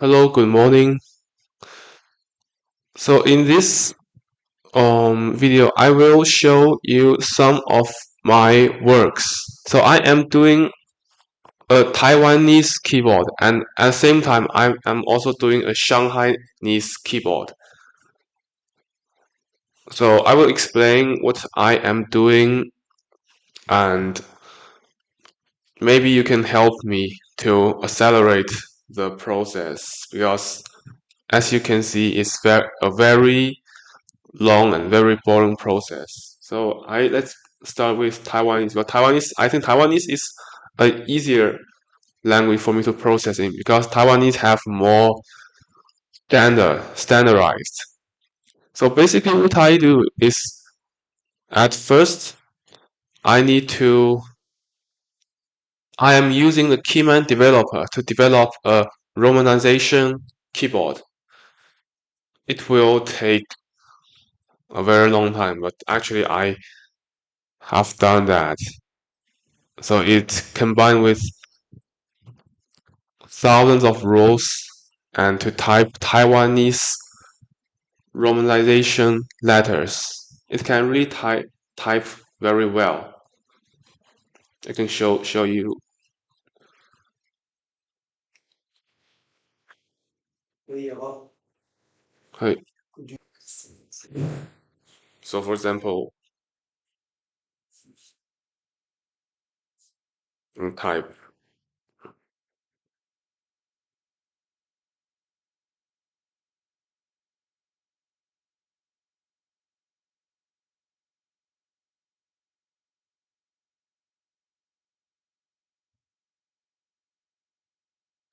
Hello, good morning. So in this video, I will show you some of my works. So I am doing a Taiwanese keyboard, and at the same time, I am also doing a Shanghainese keyboard. So I will explain what I am doing, and maybe you can help me to accelerate the process because, as you can see, it's a very long and very boring process. So let's start with Taiwanese. But I think Taiwanese is an easier language for me to process in because Taiwanese have more standardized. So basically, what I do is at first I need to I am using the Keyman developer to develop a romanization keyboard. It will take a very long time, but actually I have done that. So it combined with thousands of rows and to type Taiwanese romanization letters. It can really type very well. I can show you. Hey. So for example, type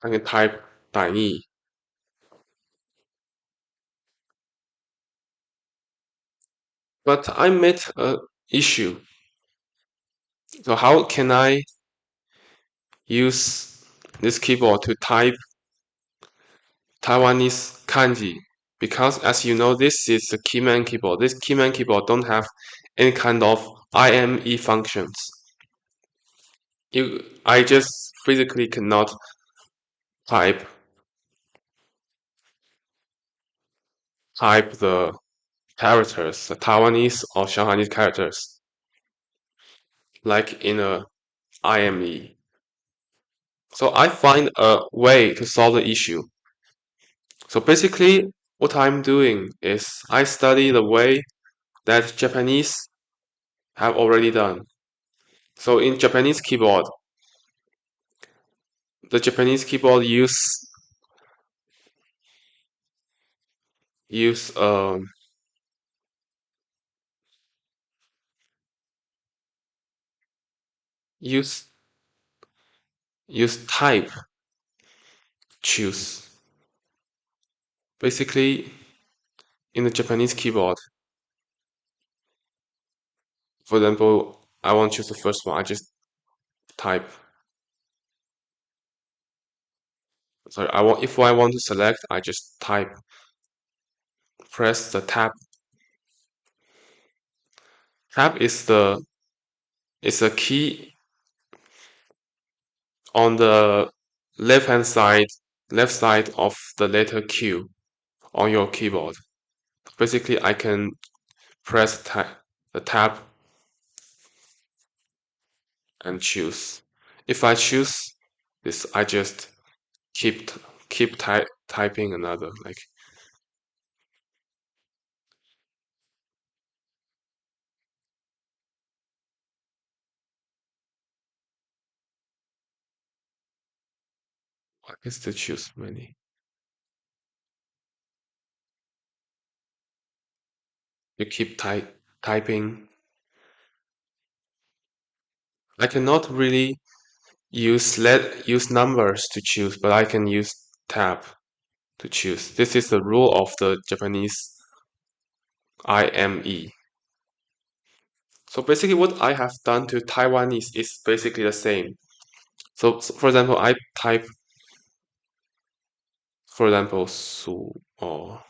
I can type IME. But I made a issue. So how can I use this keyboard to type Taiwanese kanji? Because as you know, this is a Keyman keyboard. This Keyman keyboard don't have any kind of IME functions. I just physically cannot type the characters, the Taiwanese or Shanghainese characters, like in a IME. So I find a way to solve the issue. So basically, what I'm doing is I study the way that Japanese have already done. So in Japanese keyboard, the Japanese keyboard use use use type choose. Basically, in the Japanese keyboard, for example, I want to choose the first one. I just type. Sorry, if I want to select, I just type. Press the tab. Tab is a key on the left side of the letter Q on your keyboard. Basically, I can press the tab and choose. If I choose this, I just keep typing another. Like I can still choose many. You keep typing. I cannot really use numbers to choose, but I can use tab to choose. This is the rule of the Japanese IME. So basically what I have done to Taiwanese is basically the same. So for example, I type, for example, Su or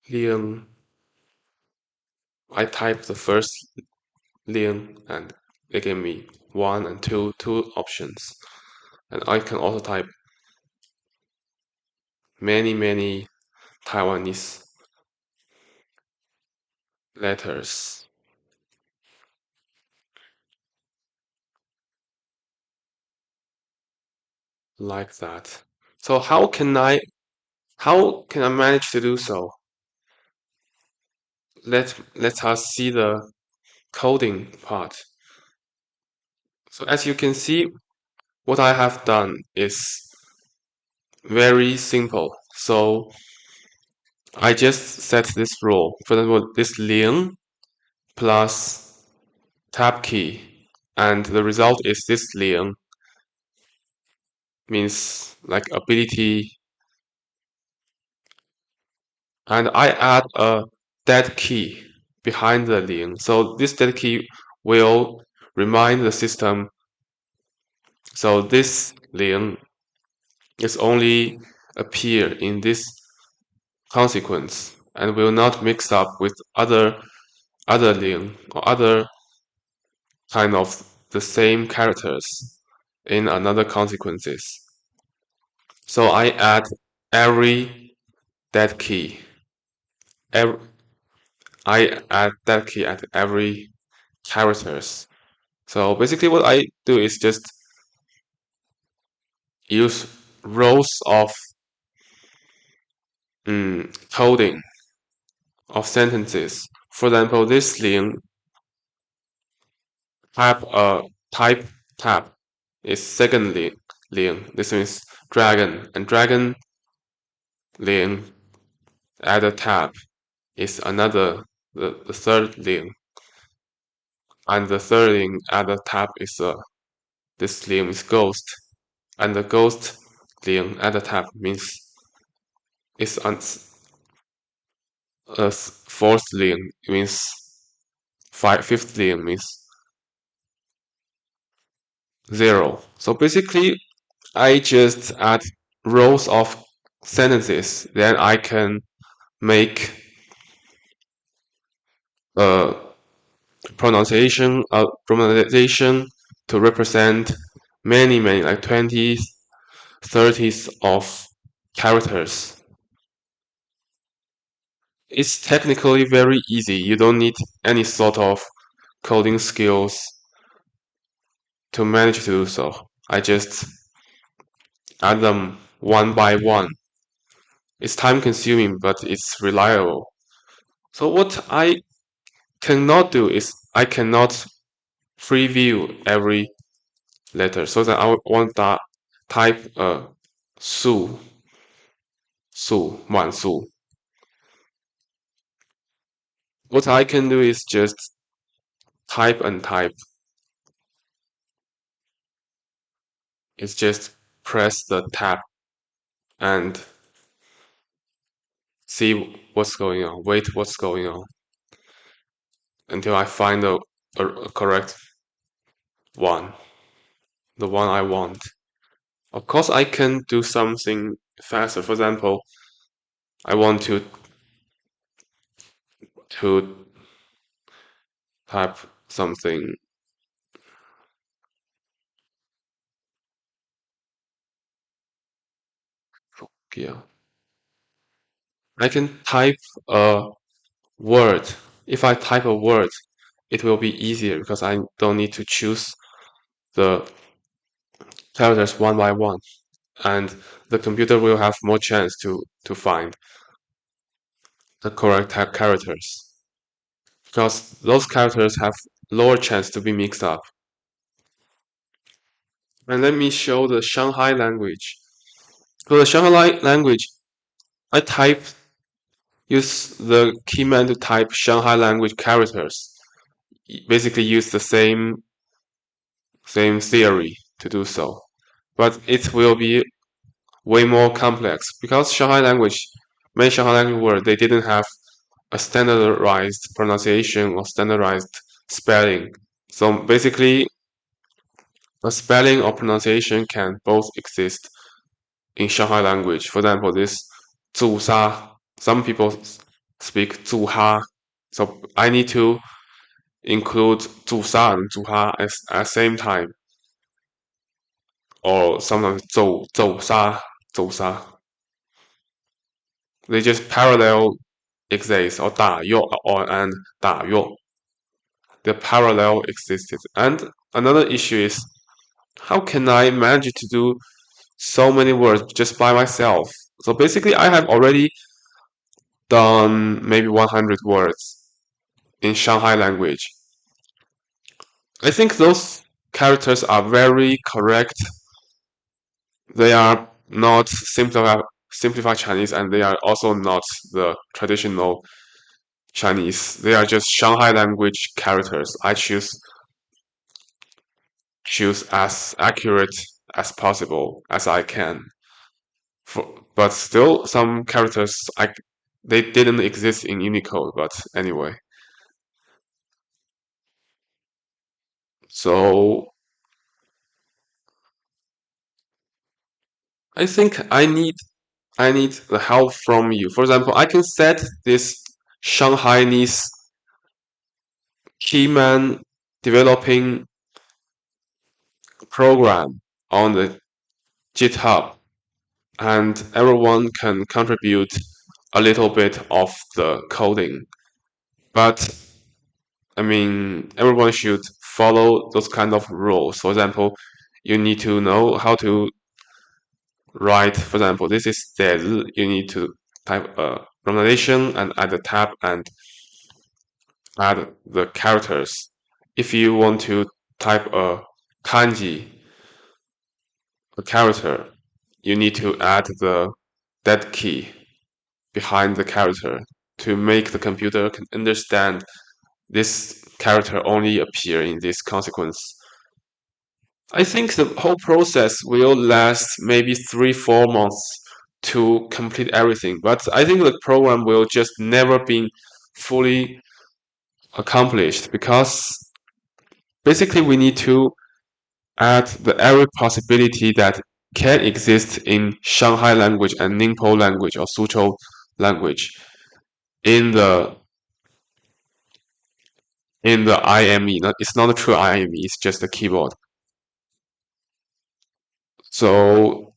Liang. I type the first Liang and it gave me one and two options. And I can also type many Taiwanese letters like that. So how can I manage to do so? Let us see the coding part. So as you can see, what I have done is very simple. So I just set this rule. For example, this 零 plus tab key, and the result is this 零 means like ability, and I add a dead key behind the 零. So this dead key will remind the system. So this 零 is only appear in this consequence and will not mix up with other 零 or other kind of the same characters in another consequences. So I add every dead key. Every, I add dead key at every characters. So basically what I do is just use rows of coding of sentences. For example, this 零 type tab is second 零. This means dragon, and dragon 零 add a tab is another the third 零, and the third 零 add a tab is this 零 is ghost, and the ghost 零 add a tab means it's fourth 零 means fifth 零 means 0. So basically, I just add rows of sentences, then I can make a pronunciation to represent many like 20s, 30s of characters. It's technically very easy. You don't need any sort of coding skills to manage to do so. I just add them one by one. It's time consuming, but it's reliable. So what I cannot do is I cannot preview every letter. So that I want to type su, man su. What I can do is just type and type. It's just press the tab and see what's going on. Wait, what's going on until I find a correct one, the one I want. Of course, I can do something faster. For example, I want to type something. Yeah, I can type a word. If I type a word, it will be easier because I don't need to choose the characters one by one, and the computer will have more chance to find the correct characters because those characters have lower chance to be mixed up. And let me show the Shanghai language. For the Shanghai language, I use the Keyman to type Shanghai language characters. Basically use the same theory to do so. But it will be way more complex because many Shanghai language words, they didn't have a standardized pronunciation or standardized spelling. So basically, a spelling or pronunciation can both exist in Shanghai language. For example, this 自杀, some people speak 自哈, so I need to include 自杀 and 自哈at the same time. or sometimes 走杀. They just parallel exist or 打右 or and 打右. The parallel existed. And another issue is how can I manage to do so many words just by myself? So basically, I have already done maybe 100 words in Shanghai language. I think those characters are very correct. They are not simplified Chinese, and they are also not the traditional Chinese. They are just Shanghai language characters. I choose as accurate as possible as I can. But still, some characters they didn't exist in Unicode. But anyway, so I think I need the help from you. For example, I can set this Shanghainese Keyman developing program on the GitHub, and everyone can contribute a little bit of the coding. But I mean, everyone should follow those kind of rules. For example, you need to know how to write. For example, this is 写字. You need to type a pronunciation and add the tab and add the characters. If you want to type a kanji, a character, you need to add the dead key behind the character to make the computer can understand this character only appear in this consequence. I think the whole process will last maybe 3-4 months to complete everything, but I think the program will just never be fully accomplished because basically we need to add every possibility that can exist in Shanghai language and Ningpo language or Suzhou language in the IME. It's not a true IME, it's just a keyboard. So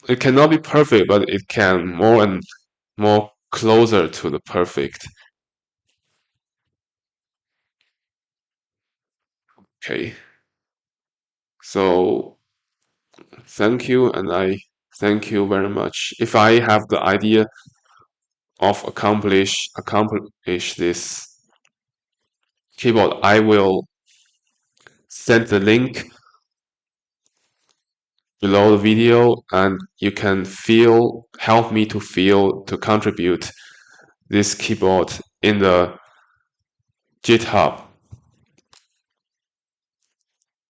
it cannot be perfect, but it can more and more closer to the perfect. Okay. So thank you, and I thank you very much. If I have the idea of accomplish this keyboard, I will send the link below the video, and you can help me to contribute this keyboard in the GitHub.